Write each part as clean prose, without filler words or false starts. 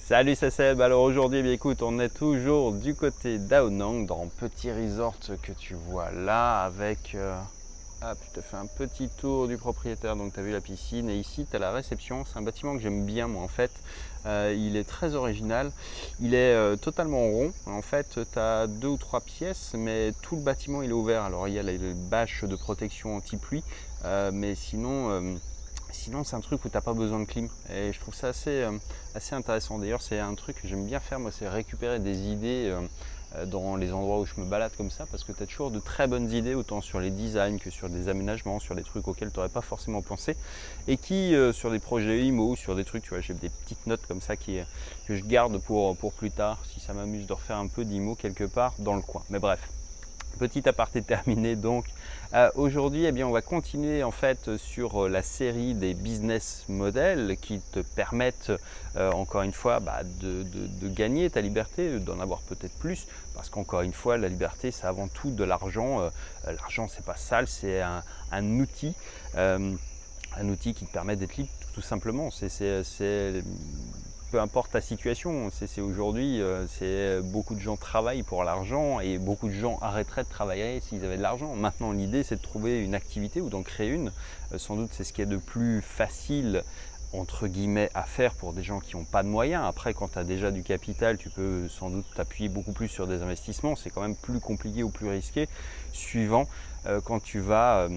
Salut, c'est Seb. Alors aujourd'hui, écoute, on est toujours du côté d'Ao Nang dans un petit resort que tu vois là avec... hop, je te fais un petit tour du propriétaire. Donc tu as vu la piscine et ici tu as la réception. C'est un bâtiment que j'aime bien moi en fait. Il est très original. Il est totalement rond. En fait, tu as 2 ou 3 pièces, mais tout le bâtiment il est ouvert. Alors il y a les bâches de protection anti-pluie, mais sinon, c'est un truc où tu n'as pas besoin de clim. Et je trouve ça assez intéressant. D'ailleurs, c'est un truc que j'aime bien faire, moi, c'est récupérer des idées dans les endroits où je me balade comme ça, parce que tu as toujours de très bonnes idées, autant sur les designs que sur des aménagements, sur des trucs auxquels tu n'aurais pas forcément pensé, et qui, sur des projets IMO, sur des trucs, tu vois, j'ai des petites notes comme ça que je garde pour plus tard, si ça m'amuse de refaire un peu d'IMO quelque part dans le coin. Mais bref. Petit aparté terminé donc. Aujourd'hui, on va continuer en fait sur la série des business models qui te permettent encore une fois de gagner ta liberté, d'en avoir peut-être plus, parce qu'encore une fois, la liberté c'est avant tout de l'argent. L'argent c'est pas sale, c'est un outil. Un outil qui te permet d'être libre tout simplement. Peu importe ta situation, c'est aujourd'hui, beaucoup de gens travaillent pour l'argent et beaucoup de gens arrêteraient de travailler s'ils avaient de l'argent. Maintenant, l'idée, c'est de trouver une activité ou d'en créer une. Sans doute, c'est ce qui est de plus facile entre guillemets à faire pour des gens qui n'ont pas de moyens. Après, quand tu as déjà du capital, tu peux sans doute t'appuyer beaucoup plus sur des investissements. C'est quand même plus compliqué ou plus risqué, suivant quand tu vas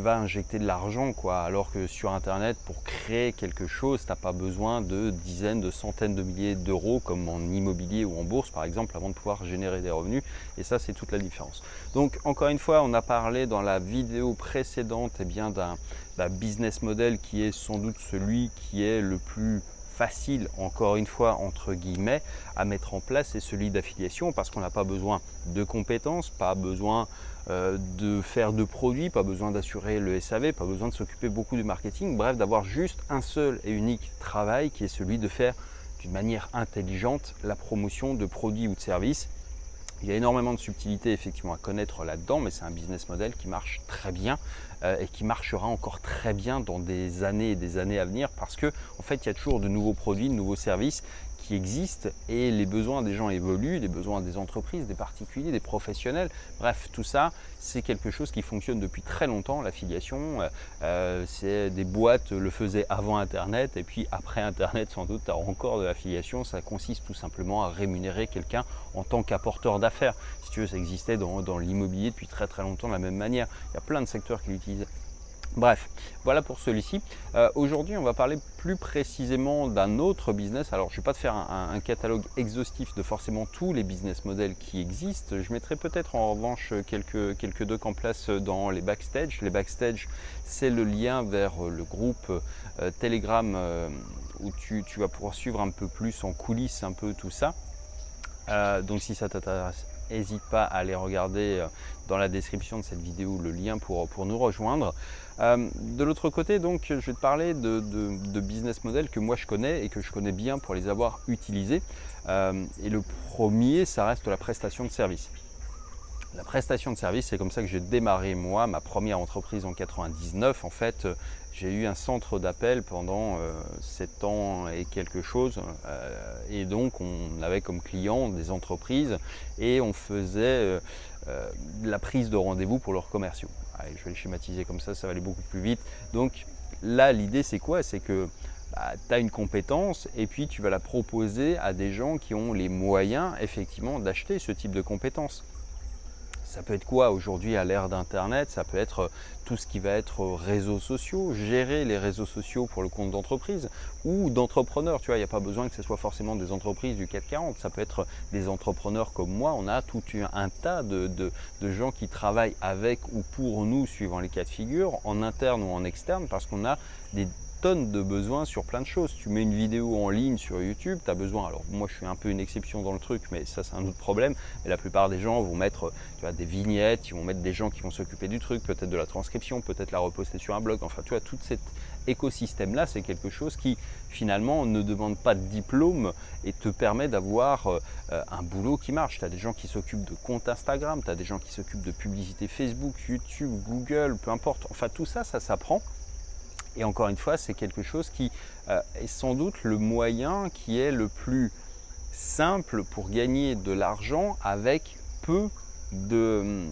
injecter de l'argent, alors que sur internet, pour créer quelque chose, tu n'as pas besoin de dizaines, de centaines de milliers d'euros comme en immobilier ou en bourse par exemple, avant de pouvoir générer des revenus, et ça c'est toute la différence. Donc encore une fois, on a parlé dans la vidéo précédente d'un business model qui est sans doute celui qui est le plus facile, encore une fois entre guillemets, à mettre en place, c'est celui d'affiliation, parce qu'on n'a pas besoin de compétences, pas besoin de faire de produits, pas besoin d'assurer le SAV, pas besoin de s'occuper beaucoup du marketing, bref, d'avoir juste un seul et unique travail qui est celui de faire d'une manière intelligente la promotion de produits ou de services. Il y a énormément de subtilités effectivement à connaître là-dedans, mais c'est un business model qui marche très bien et qui marchera encore très bien dans des années et des années à venir, parce que en fait, il y a toujours de nouveaux produits, de nouveaux services qui existent et les besoins des gens évoluent, les besoins des entreprises, des particuliers, des professionnels. Bref, tout ça, c'est quelque chose qui fonctionne depuis très longtemps. L'affiliation, c'est des boîtes le faisaient avant Internet et puis après Internet, sans doute, tu as encore de l'affiliation. Ça consiste tout simplement à rémunérer quelqu'un en tant qu'apporteur d'affaires. Si tu veux, ça existait dans l'immobilier depuis très très longtemps de la même manière. Il y a plein de secteurs qui l'utilisent. Bref, voilà pour celui-ci. Aujourd'hui, on va parler plus précisément d'un autre business. Alors, je ne vais pas te faire un catalogue exhaustif de forcément tous les business models qui existent. Je mettrai peut-être en revanche quelques docs en place dans les backstage. Les backstage, c'est le lien vers le groupe Telegram où tu vas pouvoir suivre un peu plus en coulisses un peu tout ça. Donc si ça t'intéresse, n'hésite pas à aller regarder dans la description de cette vidéo le lien pour nous rejoindre. De l'autre côté, donc, je vais te parler de business models que moi je connais et que je connais bien pour les avoir utilisés. Et le premier, ça reste la prestation de service. La prestation de service, c'est comme ça que j'ai démarré moi, ma première entreprise en 99. En fait, j'ai eu un centre d'appel pendant 7 ans et quelque chose. Et donc, on avait comme clients des entreprises et on faisait la prise de rendez-vous pour leurs commerciaux. Allez, je vais le schématiser comme ça va aller beaucoup plus vite. Donc là, l'idée, c'est quoi? C'est que tu as une compétence et puis tu vas la proposer à des gens qui ont les moyens effectivement d'acheter ce type de compétences. Ça peut être quoi aujourd'hui à l'ère d'Internet? Ça peut être tout ce qui va être réseaux sociaux, gérer les réseaux sociaux pour le compte d'entreprise ou d'entrepreneurs. Tu vois, il n'y a pas besoin que ce soit forcément des entreprises du CAC 40. Ça peut être des entrepreneurs comme moi. On a tout un tas de gens qui travaillent avec ou pour nous, suivant les cas de figure, en interne ou en externe, parce qu'on a des tonnes de besoins sur plein de choses. Tu mets une vidéo en ligne sur YouTube, tu as besoin, alors moi je suis un peu une exception dans le truc, mais ça c'est un autre problème, mais la plupart des gens vont mettre des vignettes, ils vont mettre des gens qui vont s'occuper du truc, peut-être de la transcription, peut-être la reposter sur un blog, enfin tu vois, tout cet écosystème là, c'est quelque chose qui finalement ne demande pas de diplôme et te permet d'avoir un boulot qui marche. Tu as des gens qui s'occupent de comptes Instagram, tu as des gens qui s'occupent de publicité Facebook, YouTube, Google, peu importe, enfin tout ça, ça s'apprend. Et encore une fois, c'est quelque chose qui est sans doute le moyen qui est le plus simple pour gagner de l'argent avec de,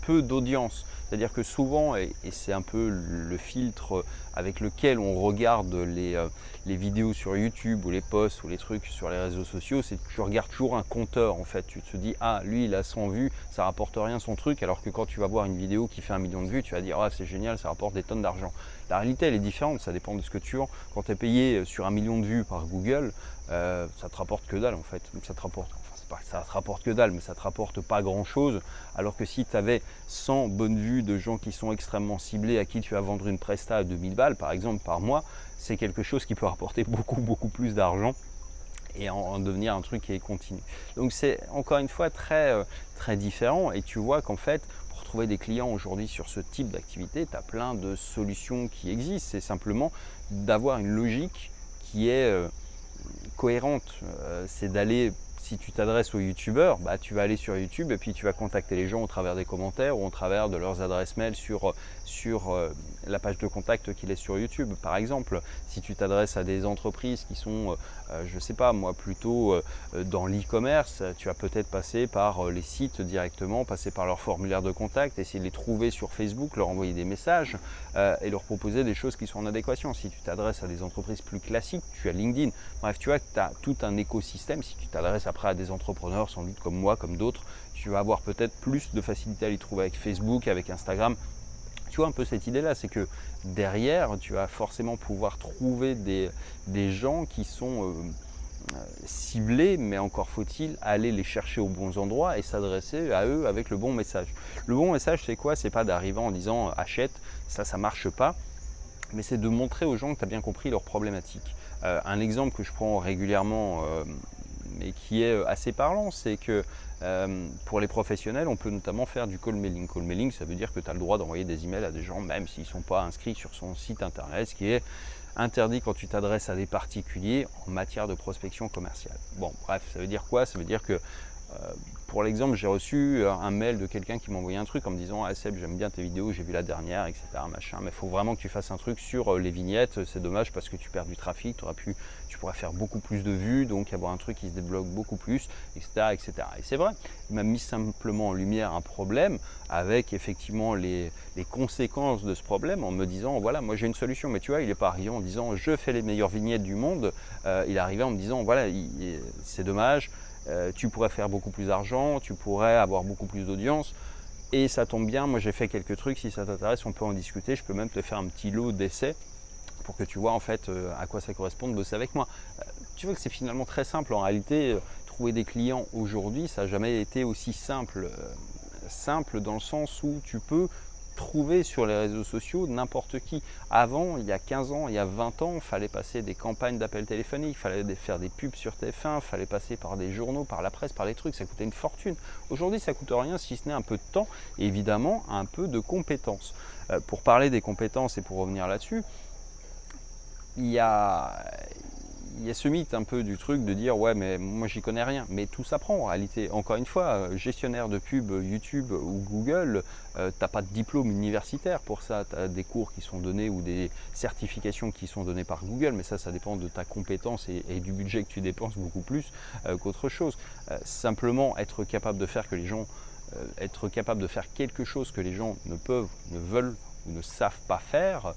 peu d'audience. C'est-à-dire que souvent, et c'est un peu le filtre avec lequel on regarde les vidéos sur YouTube ou les posts ou les trucs sur les réseaux sociaux, c'est que tu regardes toujours un compteur en fait. Tu te dis, ah lui il a 100 vues, ça rapporte rien son truc, alors que quand tu vas voir une vidéo qui fait 1 million de vues, tu vas dire, ah c'est génial, ça rapporte des tonnes d'argent. La réalité elle est différente, ça dépend de ce que tu vends. Quand tu es payé sur 1 million de vues par Google, ça te rapporte que dalle en fait. Ça te rapporte ça te rapporte que dalle, mais ça te rapporte pas grand chose. Alors que si tu avais 100 bonnes vues de gens qui sont extrêmement ciblés, à qui tu vas vendre une presta à 2000 balles par exemple par mois, c'est quelque chose qui peut rapporter beaucoup plus d'argent et en devenir un truc qui est continu. Donc c'est encore une fois très différent, et tu vois qu'en fait pour trouver des clients aujourd'hui sur ce type d'activité, tu as plein de solutions qui existent. C'est simplement d'avoir une logique qui est cohérente. C'est d'aller, si tu t'adresses aux youtubeurs, tu vas aller sur YouTube et puis tu vas contacter les gens au travers des commentaires ou au travers de leurs adresses mail sur la page de contact qu'il est sur YouTube. Par exemple, si tu t'adresses à des entreprises qui sont, je sais pas moi, plutôt dans l'e-commerce, tu vas peut-être passer par les sites directement, passer par leur formulaire de contact, essayer de les trouver sur Facebook, leur envoyer des messages et leur proposer des choses qui sont en adéquation. Si tu t'adresses à des entreprises plus classiques, tu as LinkedIn. Bref, tu vois que tu as tout un écosystème. Si tu t'adresses après à des entrepreneurs, sans doute comme moi, comme d'autres, tu vas avoir peut-être plus de facilité à les trouver avec Facebook, avec Instagram. Tu vois un peu cette idée-là, c'est que derrière, tu vas forcément pouvoir trouver des gens qui sont ciblés, mais encore faut-il aller les chercher aux bons endroits et s'adresser à eux avec le bon message. Le bon message, c'est quoi? C'est pas d'arriver en disant achète, ça marche pas, mais c'est de montrer aux gens que tu as bien compris leurs problématiques. Un exemple que je prends régulièrement, mais qui est assez parlant, c'est que pour les professionnels, on peut notamment faire du call mailing. Call mailing, ça veut dire que tu as le droit d'envoyer des emails à des gens, même s'ils ne sont pas inscrits sur son site internet, ce qui est interdit quand tu t'adresses à des particuliers en matière de prospection commerciale. Bon, bref, ça veut dire quoi? Ça veut dire que pour l'exemple, j'ai reçu un mail de quelqu'un qui m'a envoyé un truc en me disant « Ah Seb, j'aime bien tes vidéos, j'ai vu la dernière, etc. machin, mais il faut vraiment que tu fasses un truc sur les vignettes, c'est dommage parce que tu perds du trafic, tu pourrais faire beaucoup plus de vues, donc avoir un truc qui se débloque beaucoup plus, etc. etc. » Et c'est vrai, il m'a mis simplement en lumière un problème avec effectivement les conséquences de ce problème en me disant « Voilà, moi j'ai une solution », mais tu vois, il n'est pas arrivé en disant « Je fais les meilleures vignettes du monde », il est arrivé en me disant « Voilà, c'est dommage ». Tu pourrais faire beaucoup plus d'argent, tu pourrais avoir beaucoup plus d'audience et ça tombe bien, moi j'ai fait quelques trucs, si ça t'intéresse on peut en discuter, je peux même te faire un petit lot d'essais pour que tu vois en fait à quoi ça correspond de bosser avec moi. Tu vois que c'est finalement très simple en réalité, trouver des clients aujourd'hui ça n'a jamais été aussi simple, simple dans le sens où tu peux trouver sur les réseaux sociaux n'importe qui. Avant, il y a 15 ans, il y a 20 ans, il fallait passer des campagnes d'appels téléphoniques, il fallait faire des pubs sur TF1, il fallait passer par des journaux, par la presse, par les trucs, ça coûtait une fortune. Aujourd'hui, ça ne coûte rien si ce n'est un peu de temps et évidemment un peu de compétences. Pour parler des compétences et pour revenir là-dessus, il y a ce mythe un peu du truc de dire ouais mais moi j'y connais rien, mais tout s'apprend en réalité. Encore une fois, gestionnaire de pub YouTube ou Google, t'as pas de diplôme universitaire pour ça, tu as des cours qui sont donnés ou des certifications qui sont données par Google, mais ça dépend de ta compétence et du budget que tu dépenses beaucoup plus qu'autre chose. Simplement être capable de faire être capable de faire quelque chose que les gens ne peuvent, ne veulent ou ne savent pas faire,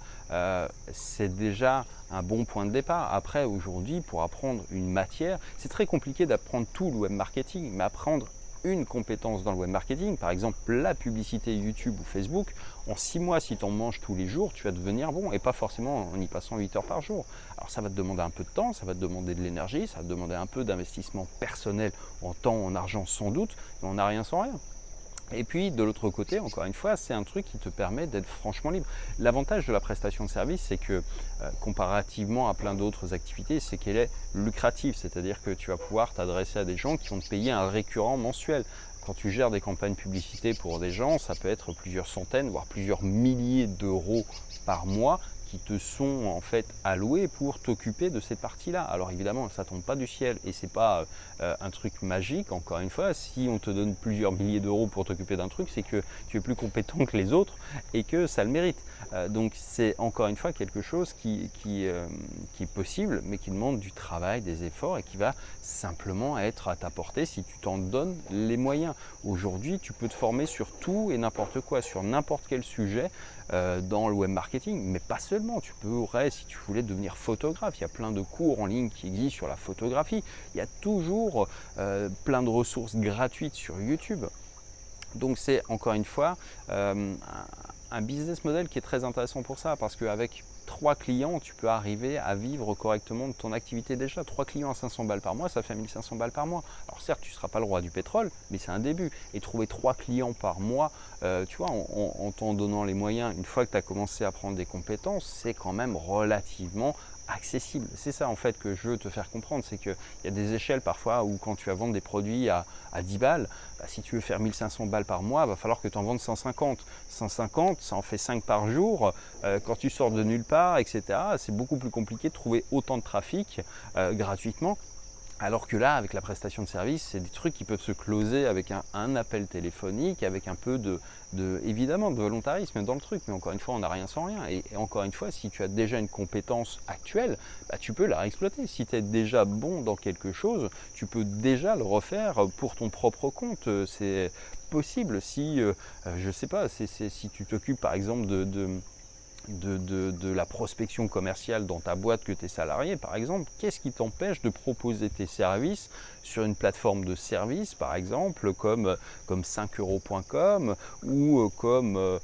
c'est déjà un bon point de départ. Après, aujourd'hui, pour apprendre une matière, c'est très compliqué d'apprendre tout le web marketing, mais apprendre une compétence dans le web marketing, par exemple la publicité YouTube ou Facebook, en 6 mois, si tu en manges tous les jours, tu vas devenir bon, et pas forcément en y passant 8 heures par jour. Alors ça va te demander un peu de temps, ça va te demander de l'énergie, ça va te demander un peu d'investissement personnel en temps, en argent sans doute, mais on n'a rien sans rien. Et puis de l'autre côté, encore une fois, c'est un truc qui te permet d'être franchement libre. L'avantage de la prestation de service, c'est que comparativement à plein d'autres activités, c'est qu'elle est lucrative. C'est-à-dire que tu vas pouvoir t'adresser à des gens qui vont te payer un récurrent mensuel. Quand tu gères des campagnes publicité pour des gens, ça peut être plusieurs centaines, voire plusieurs milliers d'euros par mois qui te sont en fait alloués pour t'occuper de cette partie-là. Alors évidemment, ça ne tombe pas du ciel et c'est pas un truc magique. Encore une fois, si on te donne plusieurs milliers d'euros pour t'occuper d'un truc, c'est que tu es plus compétent que les autres et que ça le mérite. Donc c'est encore une fois quelque chose qui est possible, mais qui demande du travail, des efforts et qui va simplement être à ta portée si tu t'en donnes les moyens. Aujourd'hui, tu peux te former sur tout et n'importe quoi, sur n'importe quel sujet dans le web marketing, mais pas seulement. Tu pourrais, si tu voulais devenir photographe, il y a plein de cours en ligne qui existent sur la photographie. Il y a toujours plein de ressources gratuites sur YouTube. Donc c'est encore une fois un business model qui est très intéressant pour ça, parce qu'avec 3 clients, tu peux arriver à vivre correctement de ton activité déjà. 3 clients à 500 balles par mois, ça fait 1500 balles par mois. Alors certes, tu ne seras pas le roi du pétrole, mais c'est un début. Et trouver 3 clients par mois, tu vois, en t'en donnant les moyens, une fois que tu as commencé à prendre des compétences, c'est quand même relativement accessible. C'est ça en fait que je veux te faire comprendre, c'est qu'il y a des échelles parfois où quand tu vas vendre des produits à 10 balles, si tu veux faire 1500 balles par mois, il va falloir que tu en vendes 150. 150, ça en fait 5 par jour. Quand tu sors de nulle part, etc., c'est beaucoup plus compliqué de trouver autant de trafic gratuitement. Alors que là, avec la prestation de service, c'est des trucs qui peuvent se closer avec un appel téléphonique, avec un peu évidemment de volontarisme dans le truc. Mais encore une fois, on n'a rien sans rien. Et encore une fois, si tu as déjà une compétence actuelle, tu peux la réexploiter. Si tu es déjà bon dans quelque chose, tu peux déjà le refaire pour ton propre compte. C'est possible si, je ne sais pas, si tu t'occupes par exemple de la prospection commerciale dans ta boîte, que tu es salarié par exemple, qu'est-ce qui t'empêche de proposer tes services sur une plateforme de services par exemple comme 5euros.com ou comme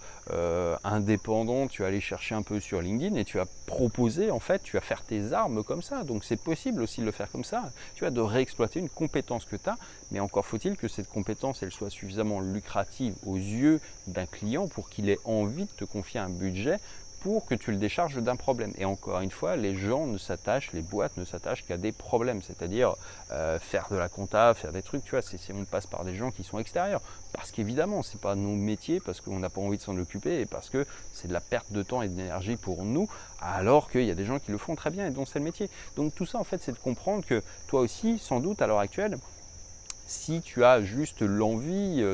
indépendant, tu vas aller chercher un peu sur LinkedIn et tu vas proposer, en fait, tu vas faire tes armes comme ça. Donc c'est possible aussi de le faire comme ça, tu vois, de réexploiter une compétence que tu as, mais encore faut-il que cette compétence elle soit suffisamment lucrative aux yeux d'un client pour qu'il ait envie de te confier un budget pour que tu le décharges d'un problème. Et encore une fois, les gens ne s'attachent, les boîtes ne s'attachent qu'à des problèmes, c'est-à-dire faire de la compta, faire des trucs, tu vois, on passe par des gens qui sont extérieurs. Parce qu'évidemment, ce n'est pas nos métiers, parce qu'on n'a pas envie de s'en occuper et parce que c'est de la perte de temps et d'énergie pour nous, alors qu'il y a des gens qui le font très bien et dont c'est le métier. Donc tout ça, en fait, c'est de comprendre que toi aussi, sans doute, à l'heure actuelle, si tu as juste l'envie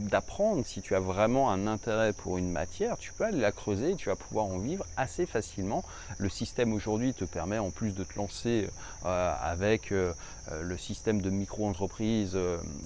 d'apprendre, si tu as vraiment un intérêt pour une matière, tu peux aller la creuser et tu vas pouvoir en vivre assez facilement. Le système aujourd'hui te permet en plus de te lancer avec le système de micro-entreprise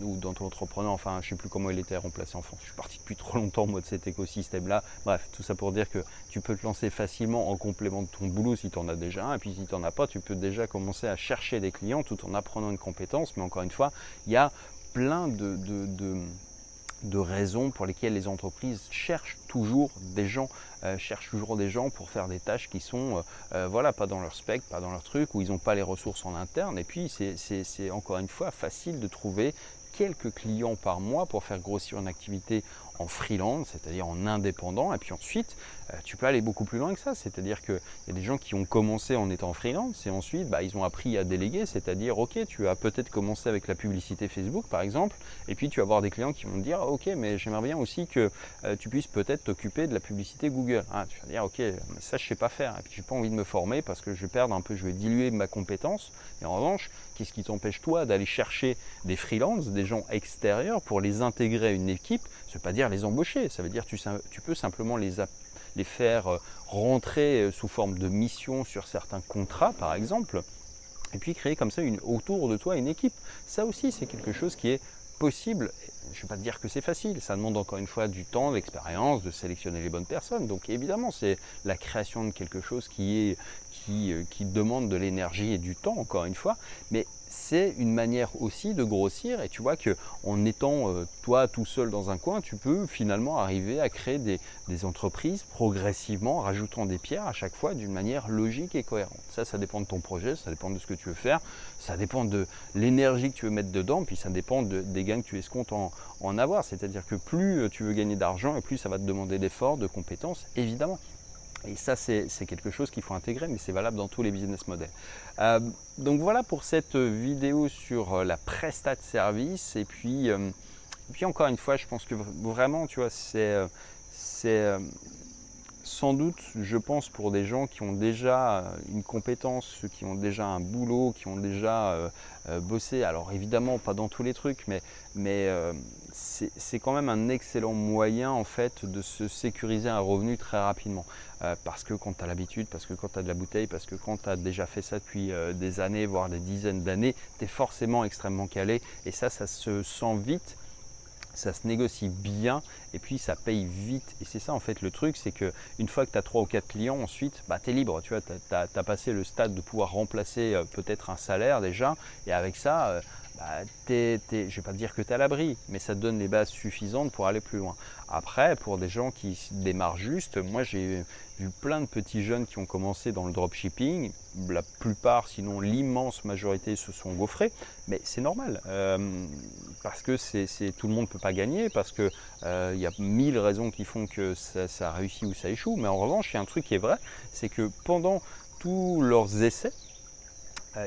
ou d'entrepreneur, enfin je ne sais plus comment il était remplacé en France. Je suis parti depuis trop longtemps moi de cet écosystème-là. Bref, tout ça pour dire que tu peux te lancer facilement en complément de ton boulot si tu en as déjà un. Et puis si tu n'en as pas, tu peux déjà commencer à chercher des clients tout en apprenant une compétence. Mais encore une fois, il y a plein de raisons pour lesquelles les entreprises cherchent toujours des gens, pour faire des tâches qui sont voilà, pas dans leur spec, pas dans leur truc, où ils n'ont pas les ressources en interne. Et puis c'est encore une fois facile de trouver quelques clients par mois pour faire grossir une activité en freelance, c'est-à-dire en indépendant. Et puis ensuite, tu peux aller beaucoup plus loin que ça. C'est-à-dire qu'il y a des gens qui ont commencé en étant freelance et ensuite, ils ont appris à déléguer. C'est-à-dire, ok, tu as peut-être commencé avec la publicité Facebook, par exemple, et puis tu vas avoir des clients qui vont te dire, ok, mais j'aimerais bien aussi que tu puisses peut-être t'occuper de la publicité Google. Tu vas dire, ok, mais ça, je ne sais pas faire. Et puis, je n'ai pas envie de me former parce que je vais perdre un peu, je vais diluer ma compétence. Et en revanche, qu'est-ce qui t'empêche, toi, d'aller chercher des freelances, des gens extérieurs pour les intégrer à une équipe? Ça ne veut pas dire les embaucher, ça veut dire que tu peux simplement les faire rentrer sous forme de mission sur certains contrats, par exemple, et puis créer comme ça autour de toi une équipe. Ça aussi, c'est quelque chose qui est possible. Je ne vais pas te dire que c'est facile, ça demande encore une fois du temps, de l'expérience, de sélectionner les bonnes personnes. Donc évidemment, c'est la création de quelque chose qui demande de l'énergie et du temps, encore une fois, mais c'est une manière aussi de grossir. Et tu vois qu'en étant toi tout seul dans un coin, tu peux finalement arriver à créer des entreprises progressivement, rajoutant des pierres à chaque fois d'une manière logique et cohérente. Ça dépend de ton projet, ça dépend de ce que tu veux faire, ça dépend de l'énergie que tu veux mettre dedans, puis ça dépend des gains que tu escomptes en avoir. C'est-à-dire que plus tu veux gagner d'argent et plus ça va te demander d'efforts, de compétences, évidemment. Et ça, c'est quelque chose qu'il faut intégrer, mais c'est valable dans tous les business models. Donc voilà pour cette vidéo sur la prestat de service. Et puis encore une fois, je pense que vraiment, tu vois, sans doute, je pense, pour des gens qui ont déjà une compétence, ceux qui ont déjà un boulot, qui ont déjà bossé, alors évidemment pas dans tous les trucs, mais c'est quand même un excellent moyen en fait de se sécuriser un revenu très rapidement. Parce que quand tu as l'habitude, parce que quand tu as de la bouteille, parce que quand tu as déjà fait ça depuis des années, voire des dizaines d'années, tu es forcément extrêmement calé et ça se sent vite. Ça se négocie bien et puis ça paye vite. Et c'est ça en fait le truc, c'est qu'une fois que tu as 3 ou 4 clients, ensuite tu es libre. Tu vois, tu as passé le stade de pouvoir remplacer peut-être un salaire déjà. Et avec ça, je ne vais pas te dire que tu es à l'abri, mais ça te donne les bases suffisantes pour aller plus loin. Après, pour des gens qui démarrent juste, moi j'ai vu plein de petits jeunes qui ont commencé dans le dropshipping. La plupart, sinon l'immense majorité, se sont gaufrés. Mais c'est normal, parce que tout le monde ne peut pas gagner, parce qu'il y a 1000 raisons qui font que ça réussit ou ça échoue. Mais en revanche, il y a un truc qui est vrai, c'est que pendant tous leurs essais,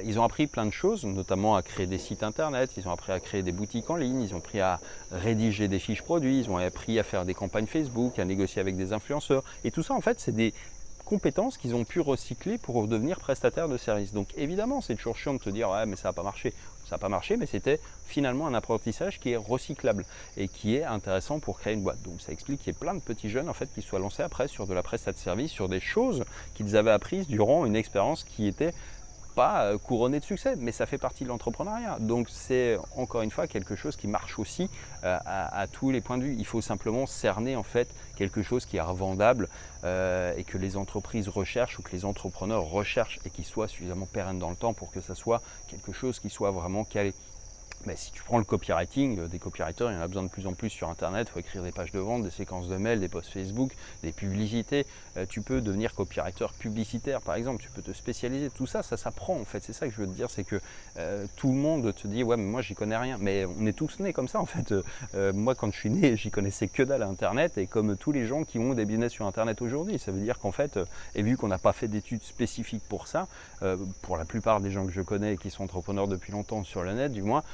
ils ont appris plein de choses, notamment à créer des sites internet, ils ont appris à créer des boutiques en ligne, ils ont appris à rédiger des fiches produits, ils ont appris à faire des campagnes Facebook, à négocier avec des influenceurs. Et tout ça, en fait, c'est des compétences qu'ils ont pu recycler pour devenir prestataires de services. Donc évidemment, c'est toujours chiant de te dire « ouais, mais ça n'a pas marché ». Ça n'a pas marché, mais c'était finalement un apprentissage qui est recyclable et qui est intéressant pour créer une boîte. Donc ça explique qu'il y ait plein de petits jeunes en fait, qui soient lancés après sur de la prestation de service, sur des choses qu'ils avaient apprises durant une expérience qui était pas couronné de succès, mais ça fait partie de l'entrepreneuriat. Donc c'est encore une fois quelque chose qui marche aussi à tous les points de vue. Il faut simplement cerner en fait quelque chose qui est revendable et que les entreprises recherchent ou que les entrepreneurs recherchent et qui soit suffisamment pérenne dans le temps pour que ça soit quelque chose qui soit vraiment calé. Mais si tu prends le copywriting, des copywriters, il y en a besoin de plus en plus sur Internet. Il faut écrire des pages de vente, des séquences de mails, des posts Facebook, des publicités. Tu peux devenir copywriter publicitaire, par exemple. Tu peux te spécialiser. Tout ça, ça s'apprend en fait. C'est ça que je veux te dire, c'est que tout le monde te dit « ouais, mais moi, j'y connais rien ». Mais on est tous nés comme ça en fait. Moi, quand je suis né, j'y connaissais que dalle à Internet. Et comme tous les gens qui ont des business sur Internet aujourd'hui, ça veut dire qu'en fait, et vu qu'on n'a pas fait d'études spécifiques pour ça, pour la plupart des gens que je connais et qui sont entrepreneurs depuis longtemps sur le net, du moins,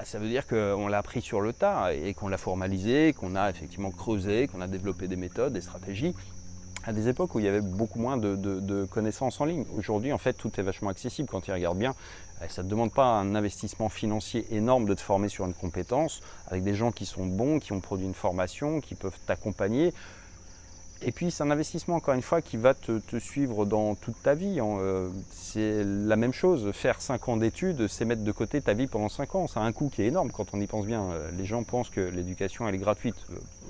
ça veut dire qu'on l'a appris sur le tas et qu'on l'a formalisé, qu'on a effectivement creusé, qu'on a développé des méthodes, des stratégies à des époques où il y avait beaucoup moins de connaissances en ligne. Aujourd'hui, en fait, tout est vachement accessible quand tu regardes bien. Ça ne te demande pas un investissement financier énorme de te former sur une compétence avec des gens qui sont bons, qui ont produit une formation, qui peuvent t'accompagner. Et puis c'est un investissement encore une fois qui va te suivre dans toute ta vie. C'est la même chose, faire 5 ans d'études, c'est mettre de côté ta vie pendant 5 ans. C'est un coût qui est énorme quand on y pense bien. Les gens pensent que l'éducation elle est gratuite.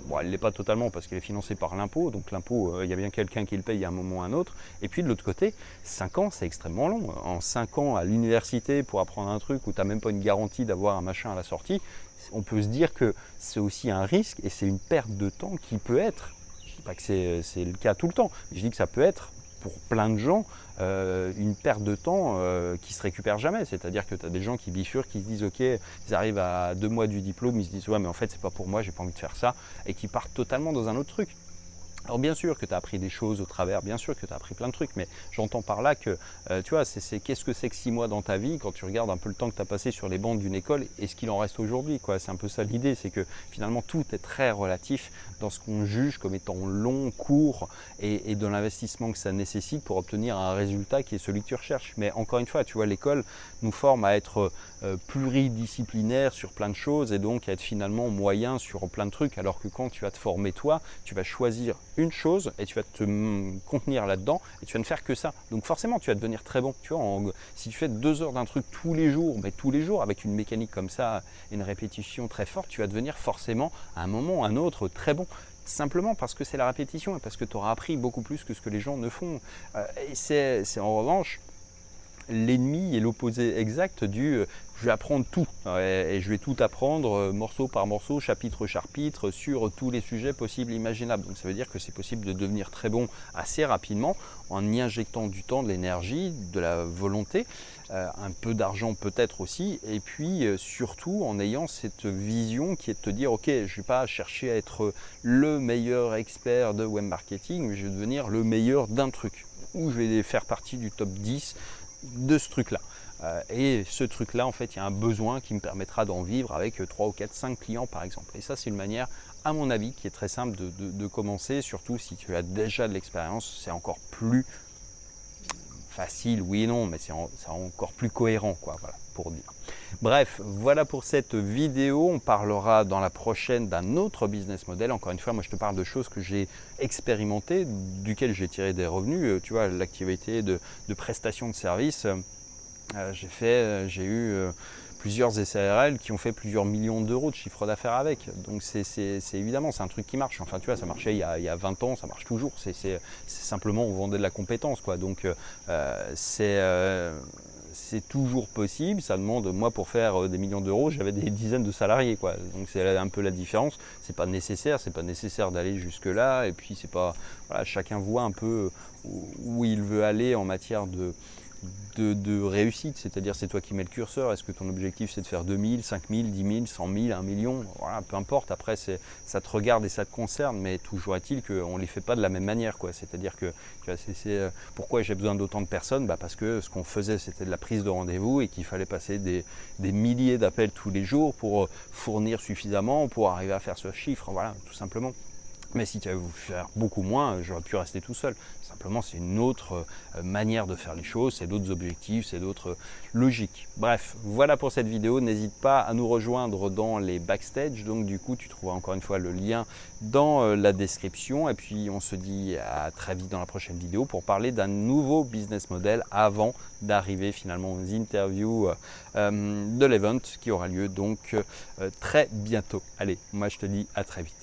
Bon, elle ne l'est pas totalement parce qu'elle est financée par l'impôt. Donc l'impôt, il y a bien quelqu'un qui le paye à un moment ou à un autre. Et puis de l'autre côté, 5 ans c'est extrêmement long. En 5 ans à l'université pour apprendre un truc où tu n'as même pas une garantie d'avoir un machin à la sortie, on peut se dire que c'est aussi un risque et c'est une perte de temps qui peut être, pas que c'est le cas tout le temps, je dis que ça peut être pour plein de gens une perte de temps qui se récupère jamais. C'est-à-dire que tu as des gens qui bifurquent, qui se disent ok, ils arrivent à 2 mois du diplôme, ils se disent ouais mais en fait c'est pas pour moi, j'ai pas envie de faire ça, et qui partent totalement dans un autre truc. Alors bien sûr que tu as appris des choses au travers, bien sûr que tu as appris plein de trucs, mais j'entends par là que, tu vois, qu'est-ce que c'est que 6 mois dans ta vie quand tu regardes un peu le temps que tu as passé sur les bancs d'une école et ce qu'il en reste aujourd'hui, quoi. C'est un peu ça l'idée, c'est que finalement tout est très relatif dans ce qu'on juge comme étant long, court et de l'investissement que ça nécessite pour obtenir un résultat qui est celui que tu recherches. Mais encore une fois, tu vois, l'école nous forme à être pluridisciplinaire sur plein de choses et donc à être finalement moyen sur plein de trucs, alors que quand tu vas te former toi, tu vas choisir une chose et tu vas te contenir là-dedans et tu vas ne faire que ça. Donc forcément tu vas devenir très bon. Tu vois, si tu fais 2 heures d'un truc tous les jours, mais tous les jours avec une mécanique comme ça, une répétition très forte, tu vas devenir forcément à un moment ou à un autre très bon. Simplement parce que c'est la répétition et parce que tu auras appris beaucoup plus que ce que les gens ne font. Et c'est en revanche l'ennemi et l'opposé exact du je vais apprendre tout et je vais tout apprendre morceau par morceau, chapitre par chapitre sur tous les sujets possibles et imaginables. Donc ça veut dire que c'est possible de devenir très bon assez rapidement en y injectant du temps, de l'énergie, de la volonté, un peu d'argent peut-être aussi, et puis surtout en ayant cette vision qui est de te dire ok, je ne vais pas chercher à être le meilleur expert de web marketing, mais je vais devenir le meilleur d'un truc, ou je vais faire partie du top 10 de ce truc-là. Et ce truc-là, en fait, il y a un besoin qui me permettra d'en vivre avec 3 ou 4, 5 clients par exemple. Et ça, c'est une manière à mon avis, qui est très simple de commencer, surtout si tu as déjà de l'expérience, c'est encore plus facile, oui et non, mais c'est encore plus cohérent, quoi, voilà, pour dire. Bref, voilà pour cette vidéo. On parlera dans la prochaine d'un autre business model. Encore une fois, moi je te parle de choses que j'ai expérimentées, duquel j'ai tiré des revenus. Tu vois, l'activité de prestation de services, j'ai eu plusieurs SARL qui ont fait plusieurs millions d'euros de chiffre d'affaires avec. Donc c'est évidemment, c'est un truc qui marche. Enfin, tu vois, ça marchait il y a 20 ans, ça marche toujours. C'est simplement, on vendait de la compétence, quoi. Donc c'est toujours possible. Ça demande, moi, pour faire des millions d'euros, j'avais des dizaines de salariés, quoi. Donc c'est un peu la différence. C'est pas nécessaire d'aller jusque là. Et puis c'est pas, voilà, chacun voit un peu où il veut aller en matière de réussite, c'est-à-dire c'est toi qui mets le curseur. Est-ce que ton objectif c'est de faire 2000, 5000, 10 000, 100 000, 1 million, voilà, peu importe, après ça te regarde et ça te concerne, mais toujours est-il qu'on ne les fait pas de la même manière, quoi. C'est-à-dire que pourquoi j'ai besoin d'autant de personnes, parce que ce qu'on faisait c'était de la prise de rendez-vous et qu'il fallait passer des milliers d'appels tous les jours pour fournir suffisamment pour arriver à faire ce chiffre, voilà, tout simplement. Mais si tu avais voulu faire beaucoup moins, j'aurais pu rester tout seul. Simplement, c'est une autre manière de faire les choses, c'est d'autres objectifs, c'est d'autres logiques. Bref, voilà pour cette vidéo. N'hésite pas à nous rejoindre dans les backstage. Donc du coup, tu trouveras encore une fois le lien dans la description. Et puis, on se dit à très vite dans la prochaine vidéo pour parler d'un nouveau business model avant d'arriver finalement aux interviews de l'event qui aura lieu donc très bientôt. Allez, moi je te dis à très vite.